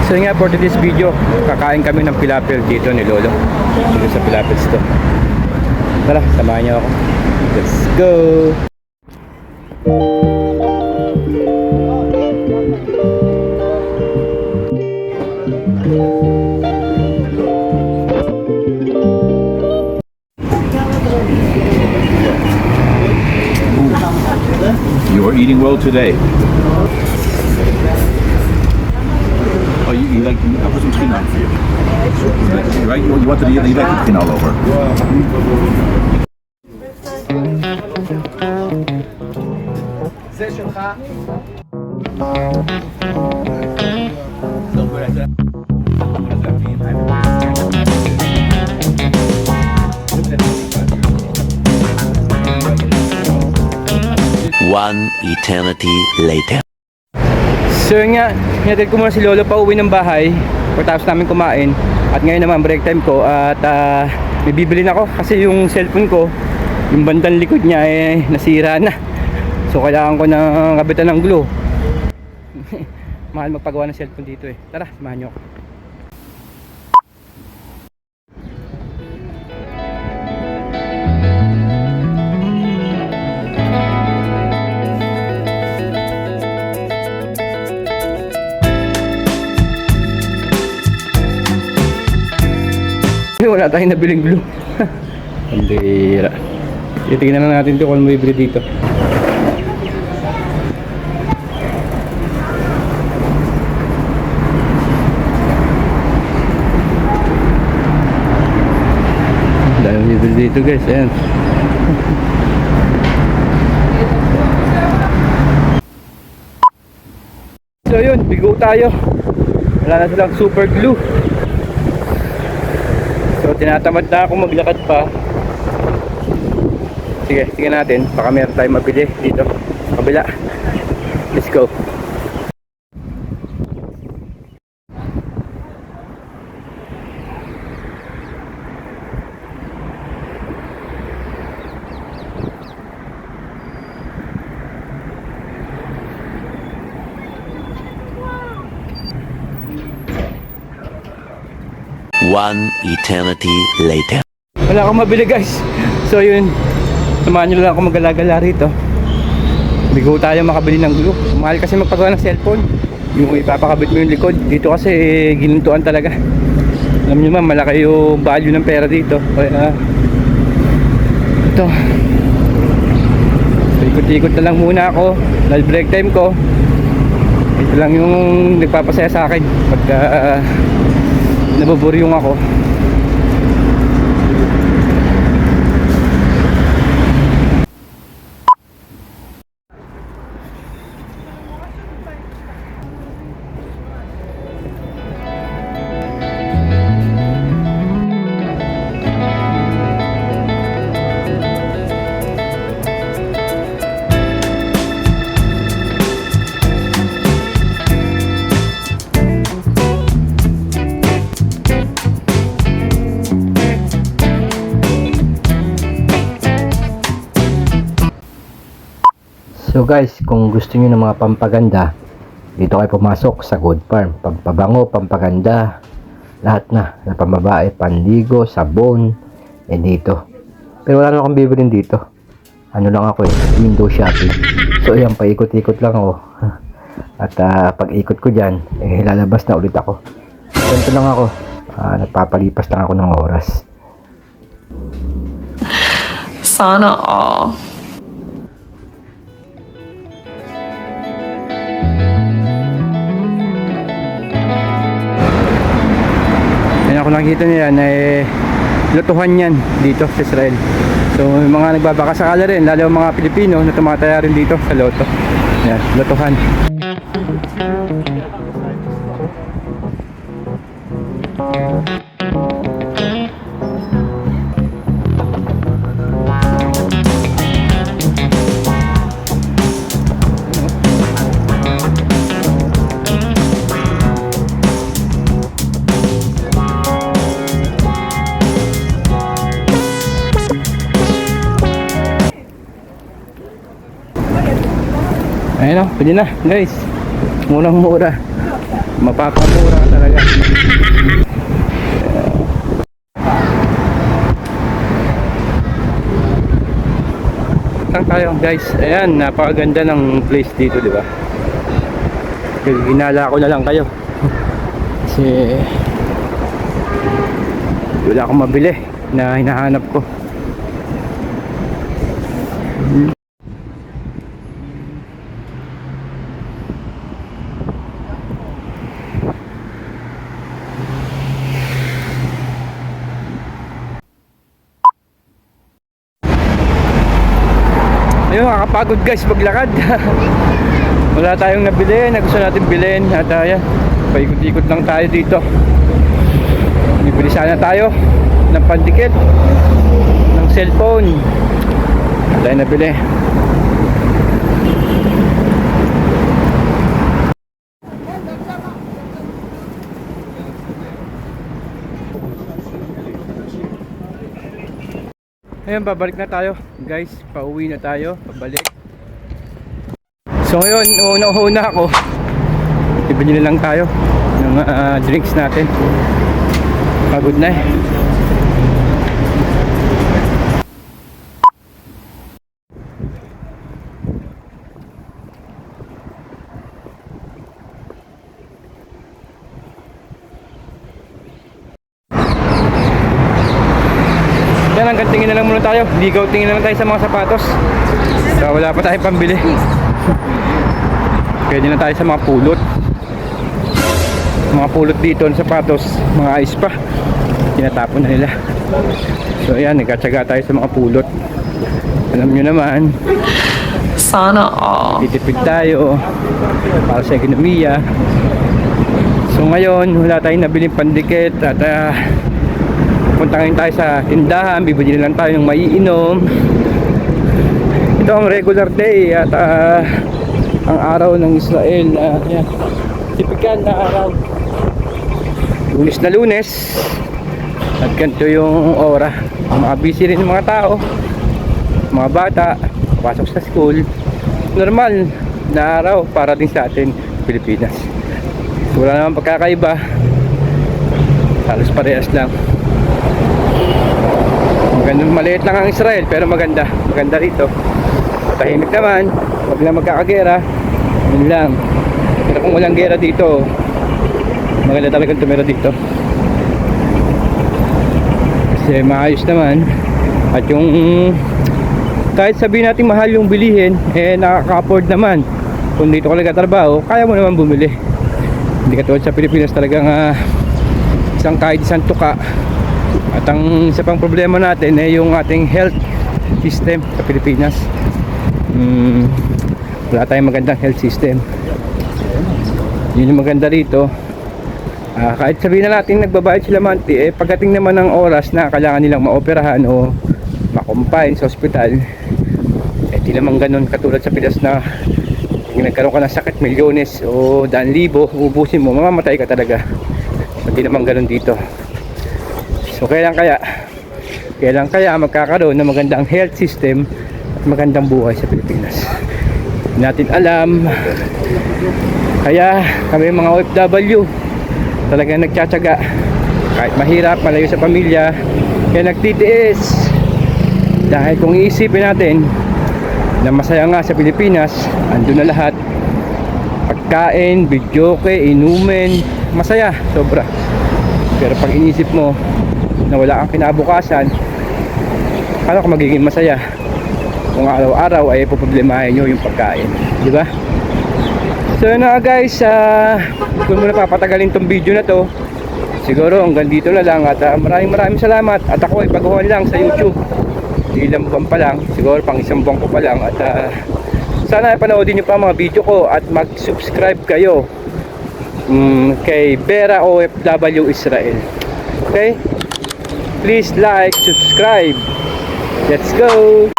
So nga, for today's video, kakain kami ng pilapil dito ni Lolo. Dito sa Pilapil Store. Tara, samahan niyo ako. Let's go! You are eating well today. Oh, you like? I put some tuna on for you. Right? You wanted to eat. You like the tuna all over. One eternity later. So yun nga, hinatid ko muna si Lolo pa uwi ng bahay pagkatapos namin kumain. At ngayon naman break time ko at may bibilin ako kasi yung cellphone ko, yung bandang likod niya nasira na. So kailangan ko ng kabitan ng glue. Mahal magpagawa ng cellphone dito Tara, samahan nyo ako. Wala tayong nabiling glue. Pandira. Titignan na natin ito kung may bili dito. Dahil may bili dito guys. Ayan. So yun, bigo tayo. Wala na silang super glue. So tinatamad na ako maglakad pa. Sige, tingnan natin. Baka meron tayong mabili dito sa kabila. Let's go. One eternity later. Wala akong mabili guys. So yun, samahan nyo lang ako mag-alagala rito. Bigo tayo makabili ng glue. Mahal kasi magpagawa ng cellphone. Yung ipapakabit mo yung likod. Dito kasi ginintuan talaga. Alam nyo man, malaki yung value ng pera dito. Kaya ito. So, ikot-ikot na lang muna ako. Dahil break time ko. Ito lang yung nagpapasaya sa akin pagka nababuryong ako. So guys, kung gusto niyo ng mga pampaganda, dito kayo pumasok sa Good Farm. Pampabango, pampaganda, lahat na pambabae, panligo, sabon, dito. Pero wala na akong bibilin dito. Ano lang ako window shopping. So ayan, paikot-ikot lang ako. At pag ikot ko dyan, lalabas na ulit ako. Ganito lang ako, nagpapalipas lang ako ng oras. Sana all. Ako nakikita nila na lutuhan yan dito sa Israel. So may mga nagbabakasakala rin, lalo mga Pilipino na tumataya rin dito sa loto. Yan, lutuhan. Ayun o, pwede na guys. Murang mura. Mapapamura talaga. Saan tayo guys? Ayan, napakaganda ng place dito, di ba? Ginala ko na lang kayo. Kasi wala akong mabili na hinahanap ko. Ayun, nakakapagod guys maglakad. Wala tayong nabili na gusto natin bilhin. At ayan, paikot-ikot lang tayo dito. Bibili sana tayo ng pandikit, ng cellphone. Wala tayong nabili. Ayun, babalik na tayo guys, pauwi na tayo, pabalik. So ngayon, una ako, ibili na lang tayo ng drinks natin. Pagod na eh. Yan, hanggang tingin na lang muna tayo. Ligaw tingin na lang tayo sa mga sapatos. So, wala pa tayong pambili. Pwede na tayo sa mga pulot. Mga pulot dito ng sapatos, mga ice pa. Tinatapon na nila. So ayan, nagkatsaga tayo sa mga pulot. Alam nyo naman, Sana all. titipid tayo para sa ekonomiya. So ngayon, wala tayong nabiling pandikit. At punta ngayon tayo sa tindahan, bibili lang tayo ng maiinom. Ito ang regular day at ang araw ng Israel. Yan, tipikal na araw, Lunes na Lunes. At ganito yung ora. Mga busy rin yung mga tao, mga bata pasok sa school. Normal na araw para din sa atin Pilipinas. So, wala naman pagkakaiba, halos parehas lang. Maganda, maliit lang ang Israel pero maganda rito. Tahimik naman, wag lang magkakagera, yun lang. Pero kung walang gera dito, maganda talagang tumira dito kasi maayos naman. At yung kahit sabihin natin mahal yung bilihin, nakaka-afford naman. Kung dito ka nagtatrabaho, kaya mo naman bumili. Hindi katulad sa Pilipinas talagang kahit isang tuka. At ang isa pang problema natin yung ating health system sa Pilipinas. Wala tayong magandang health system. Yun yung maganda rito. Kahit sabihin na natin nagbabayad sila monthly, pagdating naman ng oras na kailangan nilang maoperahan o makumpine sa ospital, di naman ganun katulad sa Pilas na kung nagkaroon ka ng sakit, milyones o daan libo, ubusin mo, mamamatay ka talaga. Hindi naman ganun dito. So kailan kaya magkakaroon ng magandang health system at magandang buhay sa Pilipinas? Hindi natin alam. Kaya kami mga OFW talagang nagtsatsaga kahit mahirap, malayo sa pamilya, kaya nagtitiis. Dahil kung iisipin natin na masaya nga sa Pilipinas, andun na lahat, pagkain, videoke, inumin, masaya, sobra. Pero pag inisip mo na wala kang kinabukasan, paano ka magiging masaya kung araw-araw ay poproblemahin nyo yung pagkain, di ba? So yun na guys, kung muna papatagalin tong video na to, siguro hanggang dito na lang. At maraming salamat. At ako ay baguhan lang sa YouTube, ilang buwan pa lang, siguro pang isang buwan ko pa lang. At sana panoodin nyo pa mga video ko at mag-subscribe kayo kay Vera OFW Israel. Okay, please like, subscribe. Let's go.